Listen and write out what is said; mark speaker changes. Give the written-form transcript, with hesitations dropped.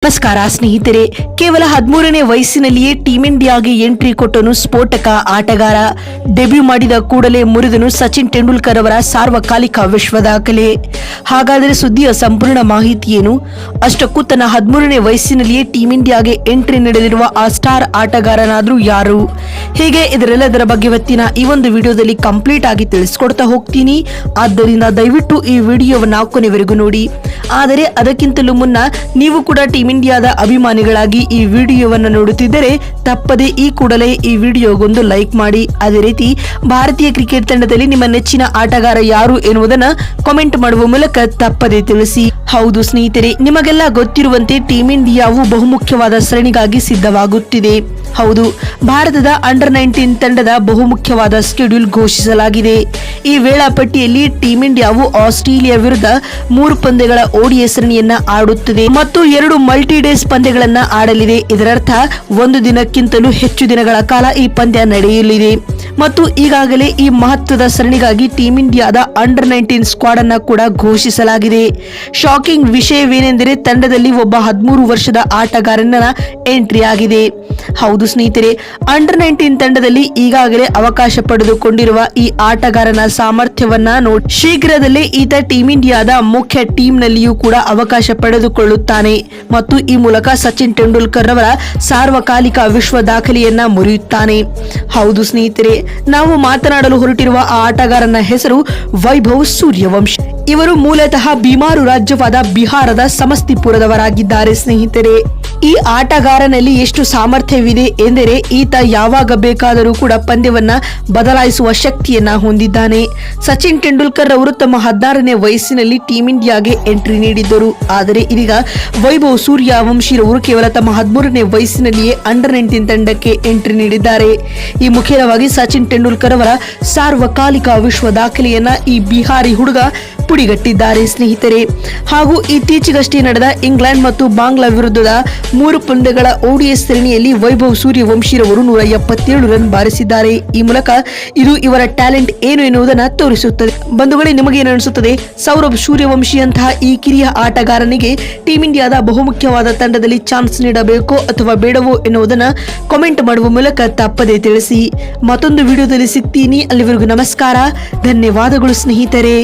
Speaker 1: ನಮಸ್ಕಾರ ಸ್ನೇಹಿತರೆ. ಕೇವಲ 13ನೇ ವಯಸ್ಸಿನಲ್ಲಿಯೇ ಟೀಂ ಇಂಡಿಯಾಗೆ ಎಂಟ್ರಿ ಕೊಟ್ಟನು ಸ್ಫೋಟಕ ಆಟಗಾರ. ಡೆಬ್ಯೂ ಮಾಡಿದ ಕೂಡಲೇ ಮುರಿದನು ಸಚಿನ್ ತೆಂಡೂಲ್ಕರ್ ಅವರ ಸಾರ್ವಕಾಲಿಕ ವಿಶ್ವ ದಾಖಲೆ. ಹಾಗಾದರೆ ಸುದ್ದಿಯ ಸಂಪೂರ್ಣ ಮಾಹಿತಿ ಏನು? ಅಷ್ಟಕ್ಕೂ ತನ್ನ 13ನೇ ವಯಸ್ಸಿನಲ್ಲಿಯೇ ಟೀಂ ಇಂಡಿಯಾಗೆ ಎಂಟ್ರಿ ನೀಡಲಿರುವ ಆ ಸ್ಟಾರ್ ಆಟಗಾರನಾದ್ರೂ ಯಾರು? ಹೀಗೆ ಇದರೆಲ್ಲದರ ಬಗ್ಗೆ ಇವತ್ತಿನ ಈ ಒಂದು ವಿಡಿಯೋದಲ್ಲಿ ಕಂಪ್ಲೀಟ್ ಆಗಿ ತಿಳಿಸ್ಕೊಡ್ತಾ ಹೋಗ್ತೀನಿ. ಆದ್ದರಿಂದ ದಯವಿಟ್ಟು ಈ ವಿಡಿಯೋವನ್ನ ಕೊನೆವರೆಗೂ ನೋಡಿ. ಆದರೆ ಅದಕ್ಕಿಂತಲೂ ಮುನ್ನ ನೀವು ಕೂಡ ಟೀಂ ಇಂಡಿಯಾದ ಅಭಿಮಾನಿಗಳಾಗಿ ಈ ವಿಡಿಯೋವನ್ನು ನೋಡುತ್ತಿದ್ದರೆ ತಪ್ಪದೆ ಈ ಕೂಡಲೇ ಈ ವಿಡಿಯೋಗೊಂದು ಲೈಕ್ ಮಾಡಿ. ಅದೇ ರೀತಿ ಭಾರತೀಯ ಕ್ರಿಕೆಟ್ ತಂಡದಲ್ಲಿ ನಿಮ್ಮ ನೆಚ್ಚಿನ ಆಟಗಾರ ಯಾರು ಎನ್ನುವುದನ್ನ ಕಾಮೆಂಟ್ ಮಾಡುವ ಮೂಲಕ ತಪ್ಪದೆ ತಿಳಿಸಿ. ಹೌದು ಸ್ನೇಹಿತರೆ, ನಿಮಗೆಲ್ಲ ಗೊತ್ತಿರುವಂತೆ ಟೀಂ ಇಂಡಿಯಾವು ಬಹುಮುಖ್ಯವಾದ ಸರಣಿಗಾಗಿ ಸಿದ್ಧವಾಗುತ್ತಿದೆ. ಹೌದು, ಭಾರತದ ಅಂಡರ್ 19 ತಂಡದ ಬಹುಮುಖ್ಯವಾದ ಶೆಡ್ಯೂಲ್ ಘೋಷಿಸಲಾಗಿದೆ. ಈ ವೇಳಾಪಟ್ಟಿಯಲ್ಲಿ ಟೀಂ ಇಂಡಿಯಾವು ಆಸ್ಟ್ರೇಲಿಯಾ ವಿರುದ್ಧ 3 ಪಂದ್ಯಗಳ ಓಡಿಐ ಸರಣಿಯನ್ನ ಆಡುತ್ತದೆ ಮತ್ತು 2 ಮಲ್ಟಿ ಡೇಸ್ ಪಂದ್ಯಗಳನ್ನ ಆಡಲಿದೆ. ಇದರರ್ಥ 1 ದಿನಕ್ಕಿಂತಲೂ ಹೆಚ್ಚು ದಿನಗಳ ಕಾಲ ಈ ಪಂದ್ಯ ನಡೆಯಲಿದೆ ಮತ್ತು ಈಗಾಗಲೇ ಈ ಮಹತ್ವದ ಸರಣಿಗಾಗಿ ಟೀಂ ಇಂಡಿಯಾದ ಅಂಡರ್ 19 ಸ್ಕ್ವಾಡ್ ಅನ್ನ ಕೂಡ ಘೋಷಿಸಲಾಗಿದೆ. ಶಾಕಿಂಗ್ ವಿಷಯವೇನೆಂದರೆ ತಂಡದಲ್ಲಿ ಒಬ್ಬ 13 ವರ್ಷದ ಆಟಗಾರನ ಎಂಟ್ರಿ ಆಗಿದೆ. ಹೌದು ಸ್ನೇಹಿತರೆ, ಅಂಡರ್ 19 ತಂಡದಲ್ಲಿ ಈಗಾಗಲೇ ಅವಕಾಶ ಪಡೆದುಕೊಂಡಿರುವ ಈ ಆಟಗಾರನ ಸಾಮರ್ಥ್ಯವನ್ನ ನೋಡಿ ಶೀಘ್ರದಲ್ಲೇ ಈತ ಟೀಂ ಇಂಡಿಯಾದ ಮುಖ್ಯ ಟೀಮ್ ನಲ್ಲಿಯೂ ಕೂಡ ಅವಕಾಶ ಪಡೆದುಕೊಳ್ಳುತ್ತಾನೆ ಮತ್ತು ಈ ಮೂಲಕ ಸಚಿನ್ ತೆಂಡೂಲ್ಕರ್ ಅವರ ಸಾರ್ವಕಾಲಿಕ ವಿಶ್ವ ದಾಖಲೆಯನ್ನ ಮುರಿಯುತ್ತಾನೆ. ಹೌದು ಸ್ನೇಹಿತರೆ, ನಾವು ಮಾತನಾಡಲು ಹೊರಟಿರುವ ಆ ಆಟಗಾರನ ಹೆಸರು ವೈಭವ್ ಸೂರ್ಯವಂಶಿ. ಇವರು ಮೂಲತಃ ಬಿಮಾರು ರಾಜ್ಯವಾದ ಬಿಹಾರದ ಸಮಸ್ತಿಪುರದವರಾಗಿದ್ದಾರೆ. ಸ್ನೇಹಿತರೆ, ಈ ಆಟಗಾರನಲ್ಲಿ ಎಷ್ಟು ಸಾಮರ್ಥ್ಯವಿದೆ ಎಂದರೆ ಈತ ಯಾವಾಗ ಬೇಕಾದರೂ ಕೂಡ ಪಂದ್ಯವನ್ನ ಬದಲಾಯಿಸುವ ಶಕ್ತಿಯನ್ನ ಹೊಂದಿದ್ದಾನೆ. ಸಚಿನ್ ತೆಂಡೂಲ್ಕರ್ ಅವರು ತಮ್ಮ 16ನೇ ವಯಸ್ಸಿನಲ್ಲಿ ಟೀಂ ಇಂಡಿಯಾಗೆ ಎಂಟ್ರಿ ನೀಡಿದ್ದರು. ಆದರೆ ಇದೀಗ ವೈಭವ್ ಸೂರ್ಯವಂಶಿರವರು ಕೇವಲ ತಮ್ಮ 13ನೇ ವಯಸ್ಸಿನಲ್ಲಿಯೇ ಅಂಡರ್ 19 ತಂಡಕ್ಕೆ ಎಂಟ್ರಿ ನೀಡಿದ್ದಾರೆ. ಈ ಮುಖ್ಯವಾಗಿ ಸಚಿನ್ ತೆಂಡೂಲ್ಕರ್ ಅವರ ಸಾರ್ವಕಾಲಿಕ ವಿಶ್ವ ದಾಖಲೆಯನ್ನ ಈ ಬಿಹಾರಿ ಹುಡುಗ ಪುಡಿಗಟ್ಟಿದ್ದಾರೆ ಸ್ನೇಹಿತರೆ. ಹಾಗೂ ಇತ್ತೀಚೆಗಷ್ಟೇ ನಡೆದ ಇಂಗ್ಲೆಂಡ್ ಮತ್ತು ಬಾಂಗ್ಲಾ ವಿರುದ್ಧದ 3 ಪಂದ್ಯಗಳ ಓಡಿಐ ಸರಣಿಯಲ್ಲಿ ವೈಭವ್ ಸೂರ್ಯವಂಶಿರವರು 177 ರನ್ ಬಾರಿಸಿದ್ದಾರೆ. ಈ ಮೂಲಕ ಇದು ಇವರ ಟ್ಯಾಲೆಂಟ್ ಏನು ಎನ್ನುವುದನ್ನು ತೋರಿಸುತ್ತದೆ. ಬಂಧುಗಳೇ, ನಿಮಗೇನು ಅನಿಸುತ್ತದೆ? ಸೌರಭ್ ಸೂರ್ಯವಂಶಿಯಂತಹ ಈ ಕಿರಿಯ ಆಟಗಾರನಿಗೆ ಟೀಂ ಇಂಡಿಯಾದ ಬಹುಮುಖ್ಯವಾದ ತಂಡದಲ್ಲಿ ಚಾನ್ಸ್ ನೀಡಬೇಕೋ ಅಥವಾ ಬೇಡವೋ ಎನ್ನುವುದನ್ನು ಕಾಮೆಂಟ್ ಮಾಡುವ ಮೂಲಕ ತಪ್ಪದೆ ತಿಳಿಸಿ. ಮತ್ತೊಂದು ವಿಡಿಯೋದಲ್ಲಿ ಸಿಗ್ತೀನಿ. ಅಲ್ಲಿವರೆಗೂ ನಮಸ್ಕಾರ, ಧನ್ಯವಾದಗಳು ಸ್ನೇಹಿತರೆ.